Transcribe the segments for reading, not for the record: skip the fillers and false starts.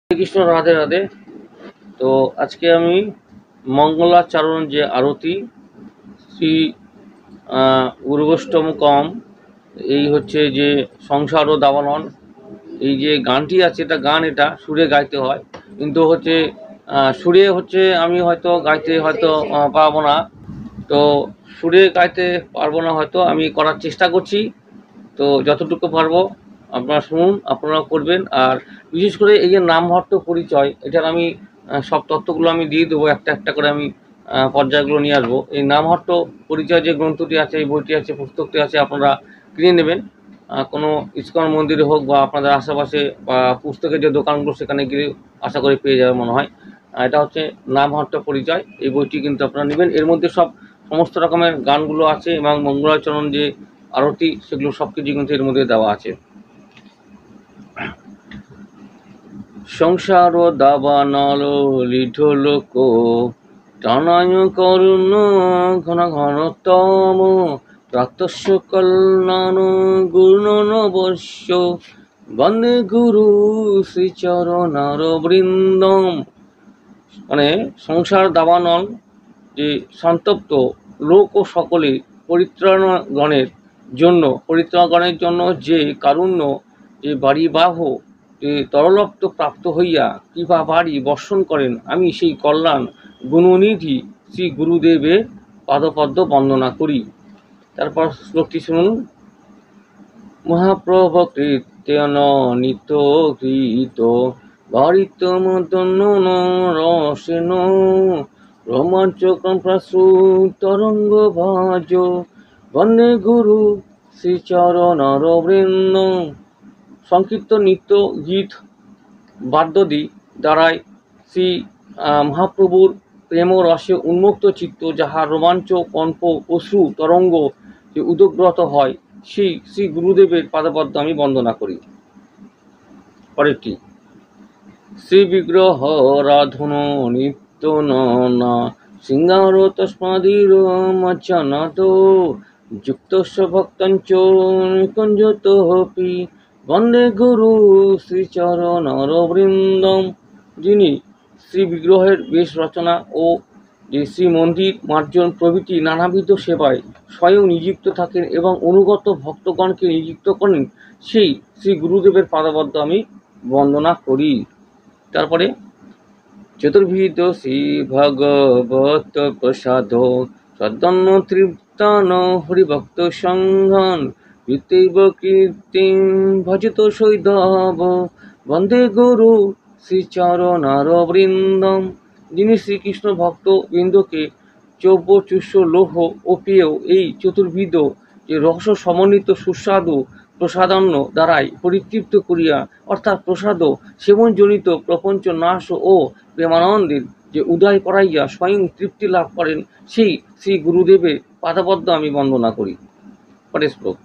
কৃষ্ণ, রাধে রাধে। তো আজকে আমি মঙ্গলাচরণ যে আরতি শ্রী উর্বষ্টম কম, এই হচ্ছে যে সংসার ও দাবানন, এই যে গানটি আছে, এটা গান, এটা সুরে গাইতে হয়, কিন্তু হচ্ছে সুরে হচ্ছে আমি হয়তো গাইতে হয়তো পারবো না। তো সুরে গাইতে পারবো না, হয়তো আমি করার চেষ্টা করছি। তো যতটুকু পারবো আপনারা শুনুন, আপনারা করবেন। আর বিশেষ করে এই যে নামহট্ট পরিচয়, এটার আমি সব তথ্যগুলো আমি দিয়ে দেবো, একটা একটা করে আমি পর্যায়গুলো নিয়ে আসবো। এই নামহট্ট পরিচয় যে গ্রন্থটি আছে, এই বইটি আছে, পুস্তকটি আছে, আপনারা কিনে নেবেন। কোনো ইস্কন মন্দিরে হোক বা আপনাদের আশেপাশে বা পুস্তকের যে দোকানগুলো, সেখানে গিয়ে আশা করি পেয়ে যাবে মনে হয়। এটা হচ্ছে নামহট্ট পরিচয়, এই বইটি কিন্তু আপনারা নেবেন। এর মধ্যে সমস্ত রকমের গানগুলো আছে এবং মঙ্গলাচরণ যে আরতি, সেগুলো সব কিছু কিন্তু এর মধ্যে দেওয়া আছে। সংসার দাবানল লিঢলোক টানায় করুণ ঘন ঘনতম প্রাতস্য কল্যাণ গুণনবশ্য বন্দে গুরু শ্রীচরণার বৃন্দম। মানে সংসার দাবানল যে সন্তপ্ত লোক ও সকলে পরিত্রাণগণের জন্য যে কারুণ্য, যে বাড়ি বাহ, যে তরলপ্ত প্রাপ্ত হইয়া কৃপা বাড়ি বর্ষণ করেন, আমি সেই কল্যাণ গুণনিধি শ্রী গুরুদেবের পাদপদ্ম বন্দনা করি। তারপর শ্লোকটি শুনুন। মহাপ্রভকৃত্যন নিত্য কৃত বাড়িত মদন রসেন রোমাঞ্চকম প্রসূতরঙ্গ ভাজ বন্দে গুরু শ্রীচরণার বৃন্দ। সংকীর্তন নৃত্য গীত বাদ্যদি দ্বারাই শ্রী মহাপ্রভুর প্রেম রসে উন্মুক্ত চিত্ত, যাহার রোমাঞ্চ কম্প অশ্রু তরঙ্গ যে উদগ্রত হয়, সেই শ্রী গুরুদেবের পাদপদ্ম আমি বন্দনা করি। পরেরটি, শ্রী বিগ্রহ রাধন নিত্য নানা সিঙ্গার তস্মাদির মজ্জনাদ যুক্তস্য ভক্তঞ্চ নিকুঞ্জতপি বন্দে গুরু শ্রীচরণার বৃন্দম। যিনি শ্রী বিগ্রহের বেশ রচনা ও যে শ্রী মন্দির মার্জন প্রভৃতি নানাবিধ সেবায় স্বয়ং নিযুক্ত থাকেন এবং অনুগত ভক্তগণকে নিযুক্ত করেন, সেই শ্রী গুরুদেবের পাদপদ্ম আমি বন্দনা করি। তারপরে চতুর্ভিদ শ্রী ভগবত প্রসাদ সদন্ন তৃপ্তান হরিভক্ত সংঘন কৃতৈব কীর্তিং ভজত সৈধব বন্দে গুরু শ্রীচরণার বৃন্দম। যিনি শ্রীকৃষ্ণ ভক্ত বৃন্দকে চৌবচুষ্য লৌহ ও পেয় এই চতুর্বিধ যে রহস্য সমন্বিত সুস্বাদু প্রসাদান্ন দ্বারাই পরিতৃপ্ত করিয়া, অর্থাৎ প্রসাদ সেবনজনিত প্রপঞ্চ নাশ ও প্রেমানন্দের যে উদয় করাইয়া স্বয়ং তৃপ্তি লাভ করেন, সেই শ্রী গুরুদেবের পাদপদ্ম আমি বন্দনা করি। পরের শ্লোক।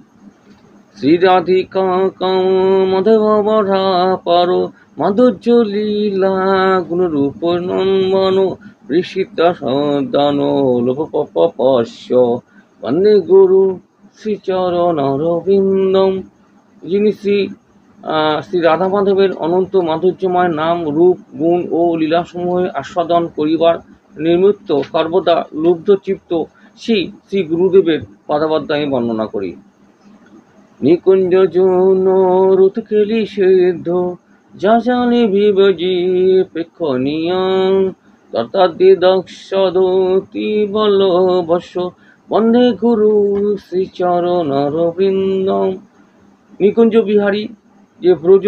শ্রীরাধিকা মাধবরা পর মাধুর্য লীলা গুণরূপ নন্দন ঋষিত সদান লোভপস্য বন্দে গুরু শ্রীচরণার বৃন্দম। যিনি শ্রী রাধা মাধবের অনন্ত মাধুর্যময় নাম রূপ গুণ ও লীলাসমূহে আস্বাদন করিবার নিমিত্ত সর্বদা লুব্ধচিত্ত, সেই শ্রী গুরুদেবের পাদপদ্ম আমি বর্ণনা করি। নিকুঞ্জ যৌন রুতকেলি সিদ্ধ যা জানে বিবজি প্রেক্ষণীয় তত্তাদি দক্ষদতি বল্লভস্য বন্দে গুরু শ্রীচরণার বৃন্দম। নিকুঞ্জ বিহারী যে ব্রজ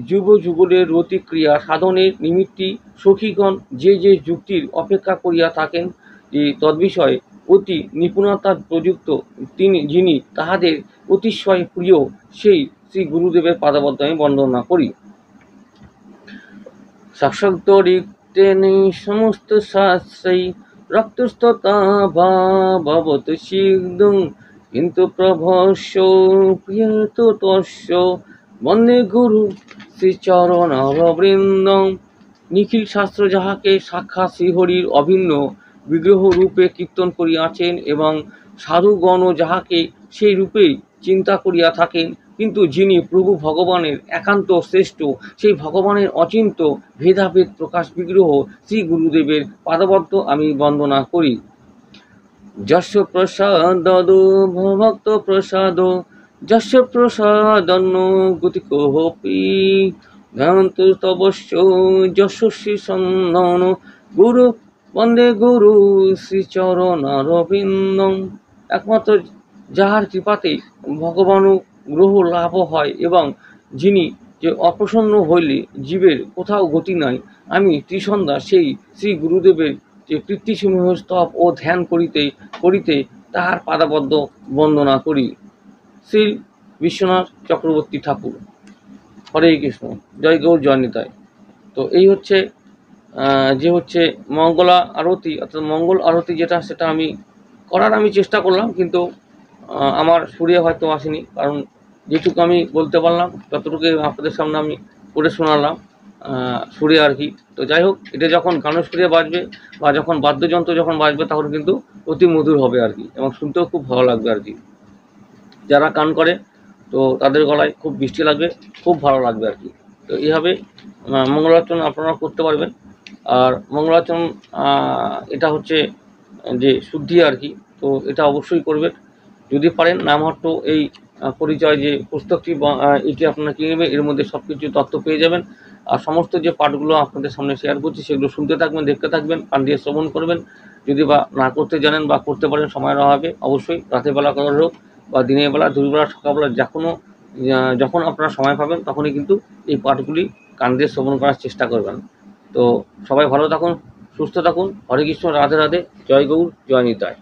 যুব যুগলের রতিক্রিয়া সাধনের নিমিত্তি সখীগণ যে যে যুক্তির অপেক্ষা করিয়া থাকেন, যে তদ্বিষয়ে অতি নিপুণতার প্রযুক্ত যিনি তাহাদের অতিশয় প্রিয়, সেই শ্রী গুরুদেবের পাদপদ্ম আমি বন্দনা করি। শাশ্বতরিক্তেনে সমস্ত শাস্ত্রৈ রক্তস্ততা ভবত সিদ্ধং কিন্তু প্রভস্য প্রিয়ত তস্য বন্দে গুরু শ্রীচরণার বৃন্দম। নিখিল শাস্ত্র যাহাকে সাক্ষাৎ শ্রীহরির অভিন্ন বিগ্রহ রূপে কীর্তন করিয়াছেন এবং সাধুগণ যাহাকে সেই রূপেই চিন্তা করিয়া থাকেন, কিন্তু যিনি প্রভু ভগবানের একান্ত শ্রেষ্ঠ, সেই ভগবানের অচিন্ত ভেদাভেদ প্রকাশ বিগ্রহ শ্রী গুরুদেবের পাদবদ্ধ আমি বন্দনা করি। যস্য প্রসাদাদ ভক্ত প্রসাদ, যস্য প্রসাদন্ন গতিকোপি, ধ্যান্ত তবস্য যশস্বী সন্দন, গুরু বন্দে গুরু শ্রীচরণারবিন্দম। একমাত্র যাহার কৃপাতে ভগবানুগ্রহ লাভ হয় এবং যিনি যে অপ্রসন্ন হইলে জীবের কোথাও গতি নাই, আমি ত্রিসন্ধ্যা সেই শ্রী গুরুদেবের যে কীর্তিসমূহ স্তব ও ধ্যান করিতে করিতে তাহার পাদাবদ্ধ বন্দনা করি। শ্রী বিশ্বনাথ চক্রবর্তী ঠাকুর। হরে কৃষ্ণ। জয় গৌর, জয় নিতাই। তো এই হচ্ছে যে হচ্ছে মঙ্গলা আরতি, অর্থাৎ মঙ্গল আরতি যেটা, সেটা আমি করার চেষ্টা করলাম, কিন্তু আমার সুরে হয়তো আসেনি, কারণ যেটুকু আমি বলতে পারলাম ততটুকু আপনাদের সামনে আমি পড়ে শোনালাম সুরে আর কি। তো যাই হোক, এটা যখন গানের সুরে বাজবে বা যখন বাদ্যযন্ত্র যখন বাজবে তখন কিন্তু অতি মধুর হবে আর কি, এবং শুনতেও খুব ভালো লাগবে আর কি। যারা গান করে তো তাদের গলায় খুব মিষ্টি লাগবে, খুব ভালো লাগবে আর কি। তো এইভাবে মঙ্গলাচরণ আপনারা করতে পারবেন। আর মঙ্গলাচরণ এটা হচ্ছে যে শুদ্ধি আর কি, তো এটা অবশ্যই করবেন যদি পারেন। নামহট্ট এই পরিচয় যে পুস্তকটি এটি আপনারা কিনে নেবেন, এর মধ্যে সব কিছু তথ্য পেয়ে যাবেন। আর সমস্ত যে পাঠগুলো আপনাদের সামনে শেয়ার করছি সেগুলো শুনতে থাকবেন, দেখতে থাকবেন, কান দিয়ে শ্রবণ করবেন। যদি বা না করতে জানেন বা করতে পারেন সময়ের অভাবে, অবশ্যই রাতের বেলা করার হোক বা দিনের বেলা, দুপুরবেলা, সকালবেলা, যখন আপনারা সময় পাবেন তখনই কিন্তু এই পাঠগুলি কান দিয়ে শ্রবণ করার চেষ্টা করবেন। তো সবাই ভালো থাকুন, সুস্থ থাকুন। হরে কৃষ্ণ, রাধে রাধে, জয় গৌর, জয় নিতাই।